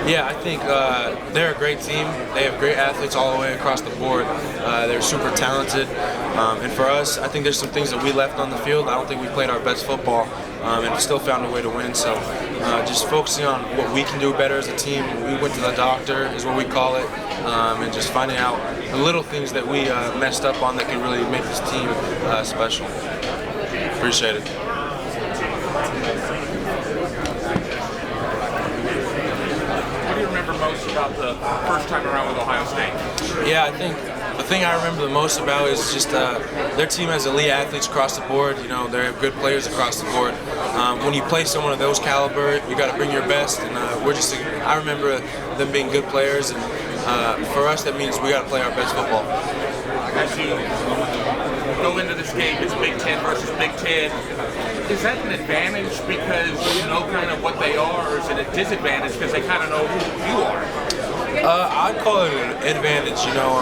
Yeah, I think they're a great team. They have great athletes all the way across the board. They're super talented. And for us, I think there's some things that we left on the field. I don't think we played our best football and still found a way to win. So just focusing on what we can do better as a team. We went to the doctor, is what we call it, and just finding out the little things that we messed up on that could really make this team special. Appreciate it. What do you remember most about the first time around with Ohio State? Yeah, I think the thing I remember the most about is just their team has elite athletes across the board. You know, they have good players across the board. When you play someone of those caliber, you got to bring your best. And I remember them being good players, and for us, that means we got to play our best football. As you go into this game, it's Big Ten versus Big Ten. Is that an advantage because you know kind of what they are, or is it a disadvantage because they kind of know who you are? I'd call it an advantage. You know,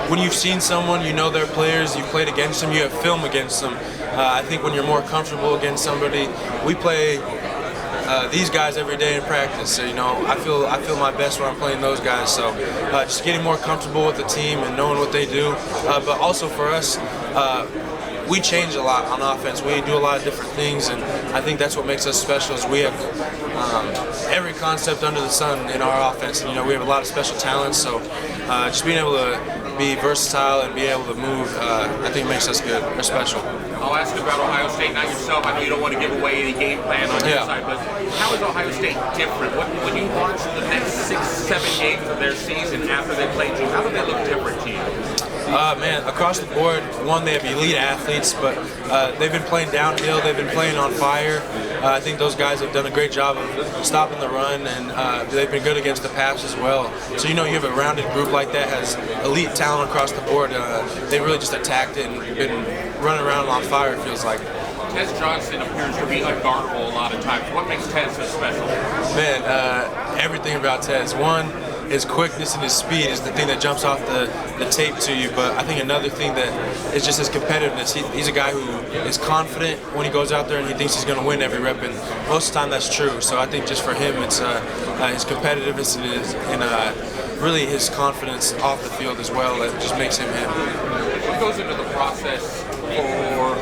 when you've seen someone, you know their players, you've played against them, you have film against them. I think when you're more comfortable against somebody, we play these guys every day in practice. So, you know, I feel my best when I'm playing those guys. So just getting more comfortable with the team and knowing what they do. But also for us, we change a lot on offense. We do a lot of different things, and I think that's what makes us special. Is we have every concept under the sun in our offense. And, you know, we have a lot of special talents. So just being able to be versatile and be able to move, I think makes us good or special. I'll ask you about Ohio State, not yourself. I know you don't want to give away any game plan on your side, but how is Ohio State different? When you watch the next 6, 7 games of their season after they played you, how do they look different to you? Man, across the board, one, they have elite athletes, but they've been playing downhill. They've been playing on fire. I think those guys have done a great job of stopping the run, and they've been good against the pass as well. So, you know, you have a rounded group like that, has elite talent across the board. They really just attacked it and been running around on fire, it feels like. Tez Johnson appears to be unguardable a lot of times. What makes Tez so special? Man, everything about Tez. One, his quickness and his speed is the thing that jumps off the tape to you. But I think another thing that is just his competitiveness. He's a guy who is confident when he goes out there and he thinks he's going to win every rep. And most of the time that's true. So I think just for him, it's his competitiveness and really his confidence off the field as well that just makes him him. What goes into the process for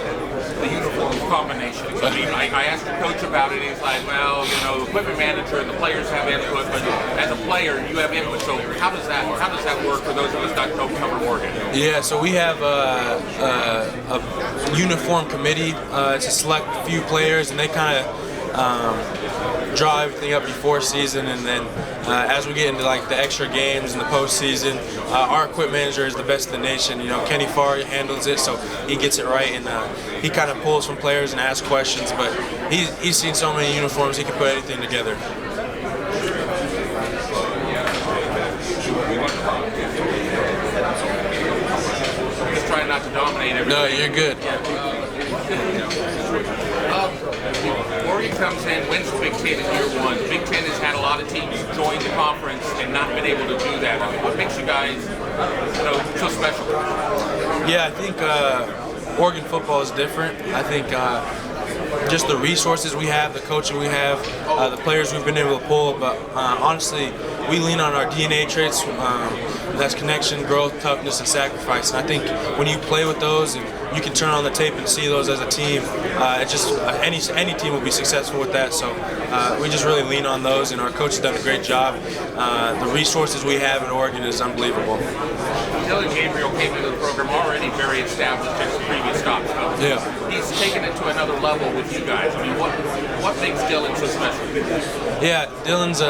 the uniform combinations? I mean, I asked your coach about it. He's like, well, you know, the equipment manager and the players have input, but as a player, you have input. So how does that work for those of us that don't cover Morgan? Yeah, so we have a uniform committee to select a few players, and they kind of draw everything up before season, and then as we get into like the extra games and the postseason, our equipment manager is the best in the nation. You know, Kenny Farr handles it, so he gets it right, and he kind of pulls from players and asks questions. But he's seen so many uniforms, he can put anything together. Just trying not to dominate everything. No, you're good. Oregon comes in, wins the Big Ten in year one. The Big Ten has had a lot of teams join the conference and not been able to do that. I mean, what makes you guys, so special? Yeah, I think Oregon football is different. I think just the resources we have, the coaching we have, the players we've been able to pull. But honestly, we lean on our DNA traits. That's connection, growth, toughness, and sacrifice. And I think when you play with those and you can turn on the tape and see those as a team, it's just any team will be successful with that. So we just really lean on those, and our coach has done a great job. The resources we have in Oregon is unbelievable. Dylan Gabriel came into the program already very established in his previous stops. Yeah. He's taken it to another level with you guys. I mean, what makes Dylan so special? Yeah, Dylan's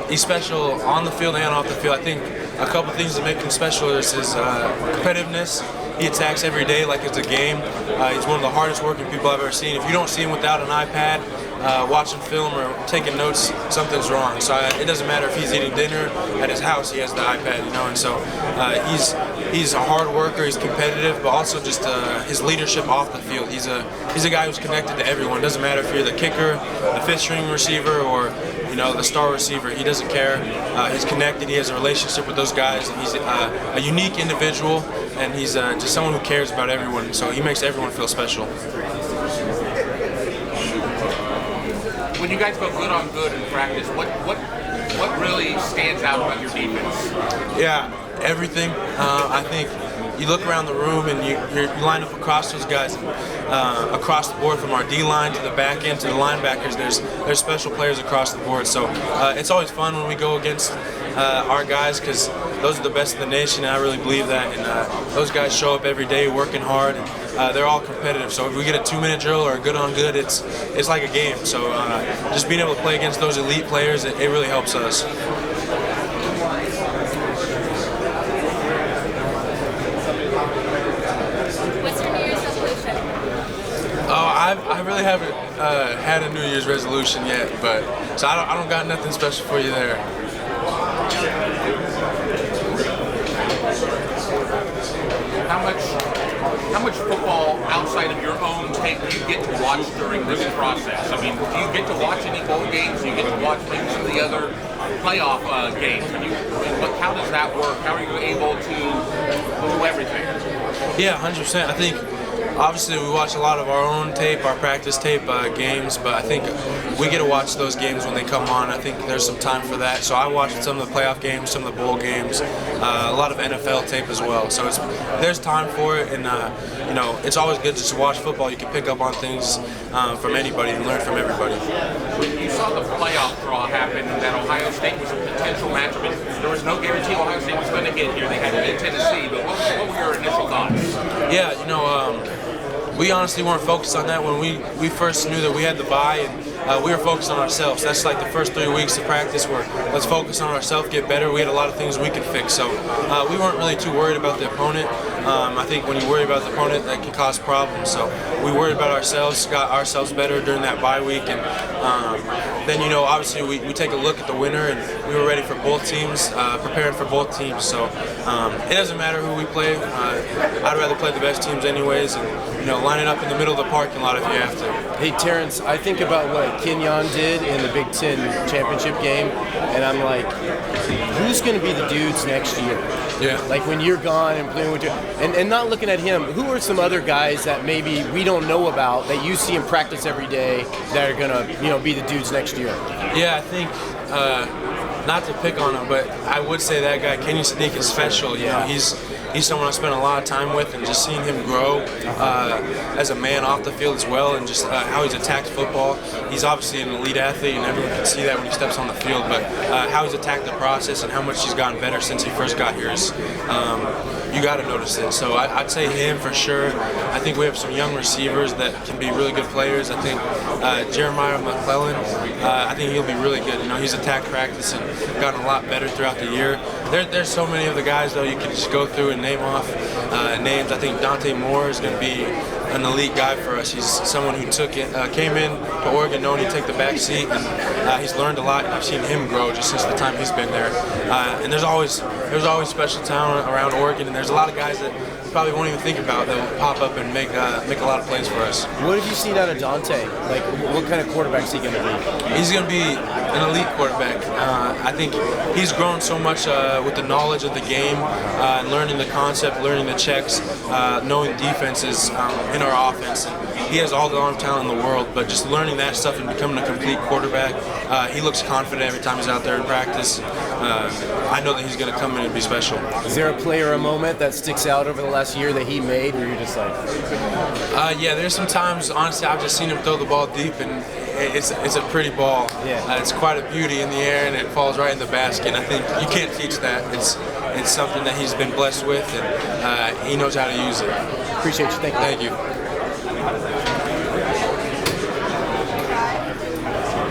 he's special on the field and off the field. I think a couple things that make him special is his competitiveness. He attacks every day like it's a game. He's one of the hardest working people I've ever seen. If you don't see him without an iPad, watching film or taking notes, something's wrong. So it doesn't matter if he's eating dinner at his house, he has the iPad, you know. And so he's a hard worker, he's competitive, but also just his leadership off the field. He's a guy who's connected to everyone. It doesn't matter if you're the kicker, the fifth string receiver, or the star receiver. He doesn't care. He's connected. He has a relationship with those guys, and he's a unique individual, and he's just someone who cares about everyone. So he makes everyone feel special. When you guys go good on good in practice, what what really stands out about your defense? Yeah, everything. I think you look around the room and you line up across those guys, across the board from our D-line to the back end to the linebackers. There's special players across the board. So it's always fun when we go against our guys because those are the best in the nation, and I really believe that. And those guys show up every day working hard, and they're all competitive. So if we get a 2-minute drill or a good on good, it's like a game. So just being able to play against those elite players, it really helps us. What's your New Year's resolution? Oh, I really haven't had a New Year's resolution yet, but so I don't got nothing special for you there. How much football outside of your own tape do you get to watch during this process? I mean, do you get to watch any bowl games? Do you get to watch maybe some of the other playoff games? How does that work? How are you able to do everything? Yeah, 100%. I think obviously we watch a lot of our own tape, our practice tape games, but I think we get to watch those games when they come on. I think there's some time for that. So I watched some of the playoff games, some of the bowl games, a lot of NFL tape as well. So there's time for it, and it's always good just to watch football. You can pick up on things from anybody and learn from everybody. When you saw the playoff draw happen and that Ohio State was a potential matchup, there was no guarantee Ohio State was going to get here. They had to beat Tennessee, but what were your initial thoughts? Yeah, we honestly weren't focused on that when we first knew that we had the bye, and we were focused on ourselves. That's like the first 3 weeks of practice where let's focus on ourselves, get better. We had a lot of things we could fix, so we weren't really too worried about the opponent. I think when you worry about the opponent, that can cause problems. So we worried about ourselves, got ourselves better during that bye week, and then obviously we take a look at the winner, and we were ready for both teams, preparing for both teams. So it doesn't matter who we play. I'd rather play the best teams anyways, and line it up in the middle of the parking lot if you have to. Hey Terrance, I think about what Kenyon did in the Big Ten championship game, and I'm like, who's going to be the dudes next year? Yeah. Like when you're gone and playing with you, and not looking at him, who are some other guys that maybe we don't know about that you see in practice every day that are going to be the dudes next year? Yeah, I think not to pick on him, but I would say that guy Kenyon Sadiq is special. He's someone I spent a lot of time with, and just seeing him grow as a man off the field as well, and just how he's attacked football. He's obviously an elite athlete, and everyone can see that when he steps on the field, but how he's attacked the process and how much he's gotten better since he first got here is you got to notice it. So I'd say him for sure. I think we have some young receivers that can be really good players. I think Jeremiah McClellan, I think he'll be really good. He's attacked practice and gotten a lot better throughout the year. There's so many of the guys, though, you can just go through and name off names. I think Dante Moore is going to be an elite guy for us. He's someone who came in to Oregon knowing he'd take the back seat, and he's learned a lot, and I've seen him grow just since the time he's been there. And there's always special talent around Oregon, and there's a lot of guys that you probably won't even think about that will pop up and make a lot of plays for us. What have you seen out of Dante? Like, what kind of quarterback is he going to be? He's going to be an elite quarterback. I think he's grown so much with the knowledge of the game, learning the concept, learning the checks, knowing defenses in our offense. And he has all the arm talent in the world, but just learning that stuff and becoming a complete quarterback, he looks confident every time he's out there in practice. I know that he's going to come in and be special. Is there a play or a moment that sticks out over the last year that he made where you're just like... Yeah, there's some times, honestly, I've just seen him throw the ball deep, and it's a pretty ball. Yeah. It's quite a beauty in the air, and it falls right in the basket. And I think you can't teach that. It's something that he's been blessed with, and he knows how to use it. Appreciate you. Thank you. Thank you.